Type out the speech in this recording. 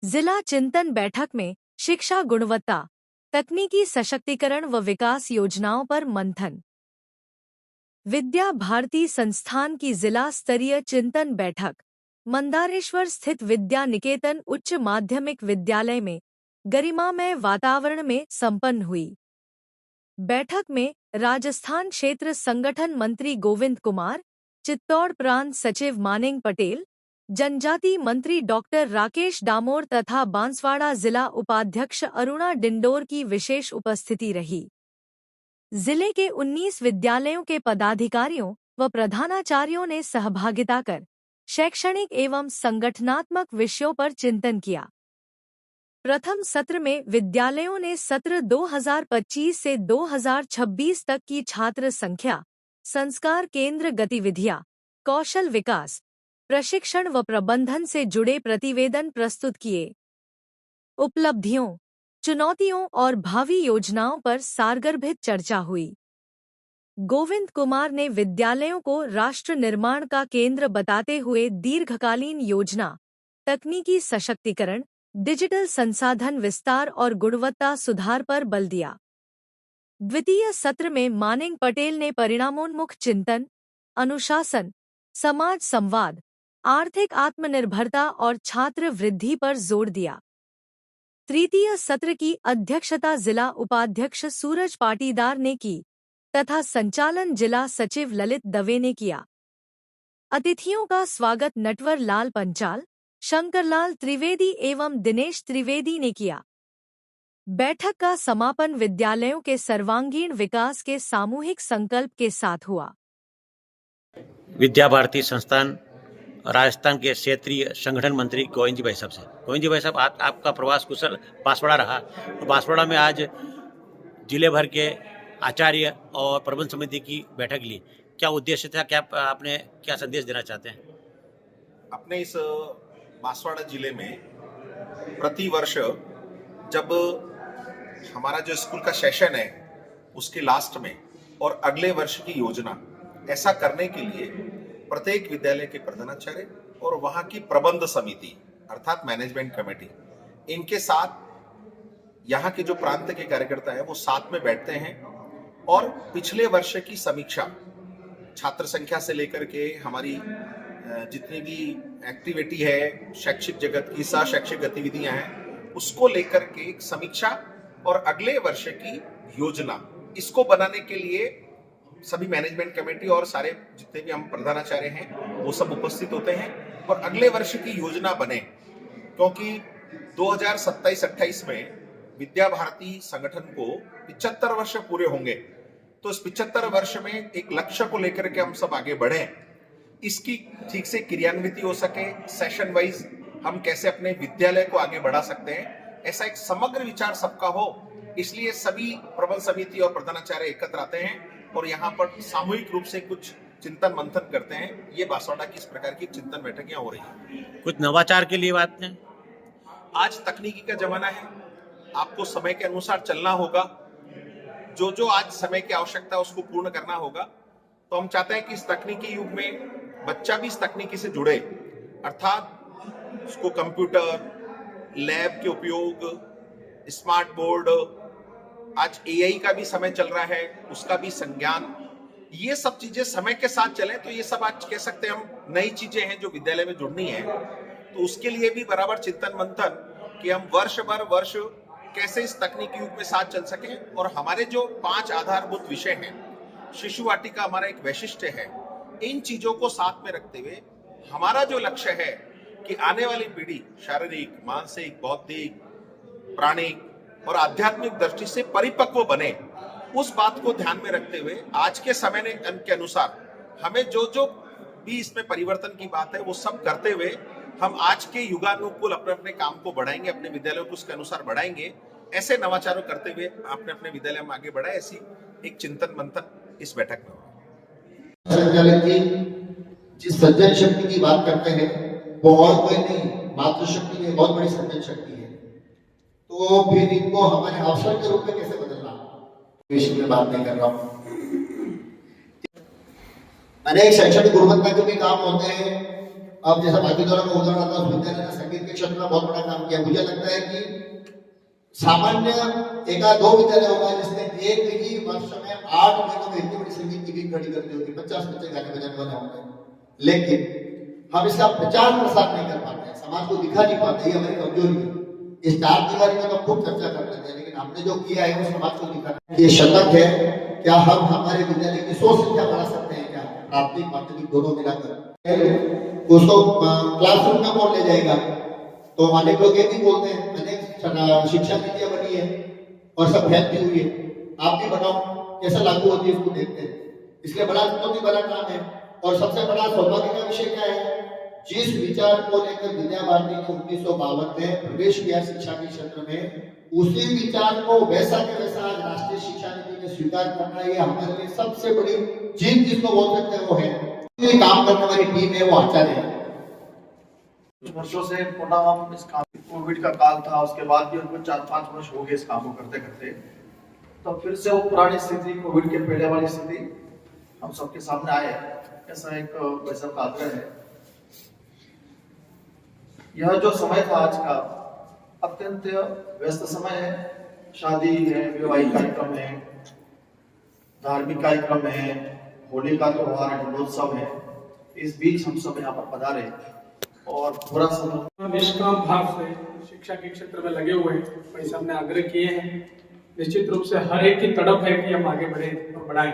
जिला चिंतन बैठक में शिक्षा गुणवत्ता, तकनीकी सशक्तिकरण व विकास योजनाओं पर मंथन। विद्या भारती संस्थान की जिला स्तरीय चिंतन बैठक मंदारेश्वर स्थित विद्या निकेतन उच्च माध्यमिक विद्यालय में गरिमामय वातावरण में संपन्न हुई। बैठक में राजस्थान क्षेत्र संगठन मंत्री गोविंद कुमार, चित्तौड़ प्रांत सचिव मानिंग पटेल, जनजाति मंत्री डॉक्टर राकेश डामोर तथा बांसवाड़ा जिला उपाध्यक्ष अरुणा डिंडोर की विशेष उपस्थिति रही। जिले के 19 विद्यालयों के पदाधिकारियों व प्रधानाचार्यों ने सहभागिता कर शैक्षणिक एवं संगठनात्मक विषयों पर चिंतन किया। प्रथम सत्र में विद्यालयों ने सत्र 2025 से 2026 तक की छात्र संख्या, संस्कार केंद्र गतिविधियां, कौशल विकास, प्रशिक्षण व प्रबंधन से जुड़े प्रतिवेदन प्रस्तुत किए। उपलब्धियों, चुनौतियों और भावी योजनाओं पर सारगर्भित चर्चा हुई। गोविंद कुमार ने विद्यालयों को राष्ट्र निर्माण का केंद्र बताते हुए दीर्घकालीन योजना, तकनीकी सशक्तिकरण, डिजिटल संसाधन विस्तार और गुणवत्ता सुधार पर बल दिया। द्वितीय सत्र में मानिंग पटेल ने परिणामोन्मुख चिंतन, अनुशासन, समाज संवाद, आर्थिक आत्मनिर्भरता और छात्र वृद्धि पर जोर दिया। तृतीय सत्र की अध्यक्षता जिला उपाध्यक्ष सूरज पाटीदार ने की तथा संचालन जिला सचिव ललित दवे ने किया। अतिथियों का स्वागत नटवर लाल पंचाल, शंकरलाल त्रिवेदी एवं दिनेश त्रिवेदी ने किया। बैठक का समापन विद्यालयों के सर्वांगीण विकास के सामूहिक संकल्प के साथ हुआ। विद्या भारती संस्थान राजस्थान के क्षेत्रीय संगठन मंत्री गोविंद जी भाई साहब से। गोविंद जी भाई साहब, आपका प्रवास कुशल बांसवाड़ा रहा। तो बांसवाड़ा में आज जिले भर के आचार्य और प्रबंध समिति की बैठक ली। क्या उद्देश्य था, क्या आपने क्या संदेश देना चाहते हैं? अपने इस बांसवाड़ा जिले में प्रति वर्ष जब हमारा जो स्कूल का सेशन है उसके लास्ट में और अगले वर्ष की योजना, ऐसा करने के लिए प्रत्येक विद्यालय के प्रधानाचार्य और वहां की प्रबंध समिति अर्थात मैनेजमेंट कमेटी, इनके साथ यहाँ के जो प्रांत के कार्यकर्ता हैं वो साथ में बैठते हैं और पिछले वर्ष की समीक्षा, छात्र संख्या से लेकर के हमारी जितनी भी एक्टिविटी है, शैक्षिक जगत की शैक्षिक गतिविधियां हैं, उसको लेकर के एक समीक्षा और अगले वर्ष की योजना, इसको बनाने के लिए सभी मैनेजमेंट कमेटी और सारे जितने भी हम प्रधानाचार्य हैं वो सब उपस्थित होते हैं और अगले वर्ष की योजना बने। क्योंकि 2027-28 में विद्या भारती संगठन को 75 वर्ष पूरे होंगे, तो इस 75 वर्ष में एक लक्ष्य को लेकर के हम सब आगे बढ़े, इसकी ठीक से क्रियान्विति हो सके, सेशन वाइज हम कैसे अपने विद्यालय को आगे बढ़ा सकते हैं, ऐसा एक समग्र विचार सबका हो। इसलिए सभी प्रबंध समिति और प्रधानाचार्य एकत्र आते हैं और यहाँ पर सामूहिक रूप से कुछ चिंतन मंथन करते हैं। ये बांसवाड़ा की इस प्रकार की चिंतन बैठकें हो रही हैं। कुछ नवाचार के लिए बात है। आज तकनीकी का जमाना है, आपको समय के अनुसार चलना होगा, जो आज समय की आवश्यकता है उसको पूर्ण करना होगा। तो हम चाहते हैं कि इस तकनीकी युग में बच्चा भी इस तकनीकी से जुड़े, अर्थात उसको कंप्यूटर, लैब के उपयोग, स्मार्ट बोर्ड, आज एआई का भी समय चल रहा है, उसका भी संज्ञान, ये सब चीजें समय के साथ चले तो ये सब आज कह सकते हैं हम नई चीजें हैं जो विद्यालय में जुड़नी है। तो उसके लिए भी बराबर चिंतन मंथन कि हम वर्ष कैसे इस तकनीकी युग में साथ चल सके। और हमारे जो 5 आधारभूत विषय हैं, शिशु वाटिका हमारा एक वैशिष्ट्य है, इन चीजों को साथ में रखते हुए हमारा जो लक्ष्य है कि आने वाली पीढ़ी शारीरिक, मानसिक, बौद्धिक, प्राणिक और आध्यात्मिक दृष्टि से परिपक्व बने, उस बात को ध्यान में रखते हुए आज के समय के अनुसार हमें जो भी इसमें परिवर्तन की बात है वो सब करते हुए हम आज के युगानुकूल अपने काम को बढ़ाएंगे, अपने विद्यालयों को उसके अनुसार बढ़ाएंगे। ऐसे नवाचारों करते हुए अपने विद्यालय में आगे बढ़ाए, ऐसी एक चिंतन मंथन इस बैठक में हुआ। संचालक जी जिस सज्जन शक्ति की बात करते हैं वो और कोई नहीं, मातृशक्ति में बहुत बड़ी सज्जन शक्ति है। तो फिर इनको हमारे अवसर के रूप में कैसे बदलना, विषय में बात नहीं कर रहा हूँ। अनेक शैक्षणिक गुणवत्ता के भी काम होते हैं अब जैसा बाकी दोनों का उदाहरण था, उस विद्यालय ने संगीत के क्षेत्र में बहुत बड़ा काम किया। मुझे लगता है कि सामान्य एक आध 2 विद्यालय होगा जिसने एक ही वर्ष में 8 महीनों में इतनी बड़ी संगीत की टीम खड़ी कर दी होगी, 50 बच्चे गाने बजाने वाले होंगे। लेकिन हम इसका प्रचार प्रसार नहीं कर पाते हैं, समाज को दिखा नहीं पाते, ये हमारी कमजोरी है। इस 4 दीवारी में तो खूब चर्चा कर लेते हैं, लेकिन हमने जो किया है वो समाज को दिखाना। ये शतक है, क्या हम हमारे विद्यालय की 100 संख्या बढ़ा सकते हैं क्या, प्राथमिक माध्यमिक दोनों मिलाकर? उसको क्लासरूम में कौन ले जाएगा? तो अनेक लोग ये भी बोलते हैं, अनेक शिक्षा नीतियां बनी है और सब फैलती हुई है, आप भी बताओ कैसा लागू होती है, उसको देखते हैं। इसलिए बड़ा चुनौती बड़ा काम है। और सबसे बड़ा सौभाग्य का विषय क्या है, जिस विचार को लेकर विद्या भारती ने 1952 में प्रवेश किया शिक्षा के क्षेत्र में, उसी विचार को वैसा के वैसा आज राष्ट्रीय शिक्षा नीति में स्वीकार करना, ये हमारे लिए सबसे बड़ी जीत जिसको बोल सकते हैं वो है। ये काम करने वाली टीम है, वो आचार्य है। कुछ वर्षों से पुनः हम इस काम, कोविड का काल था, उसके बाद भी उनको 4-5 वर्ष हो गए इस काम को करते करते, तो फिर से वो पुरानी स्थिति, कोविड के पहले वाली स्थिति हम सबके सामने आए, ऐसा एक वैसा आग्रह है। यह जो समय था आज का अत्यंत व्यस्त समय है, शादी है, विवाहिक कार्यक्रम है, धार्मिक कार्यक्रम है, होली का त्योहार है, जन्मोत्सव है, इस बीच हम सब यहाँ पर पधारे और पूरा समय निष्काम भाव से शिक्षा के क्षेत्र में लगे हुए हैं। भाई साहब ने आग्रह किए हैं, निश्चित रूप से हर एक की तड़प है कि हम आगे बढ़े और बढ़ाएं।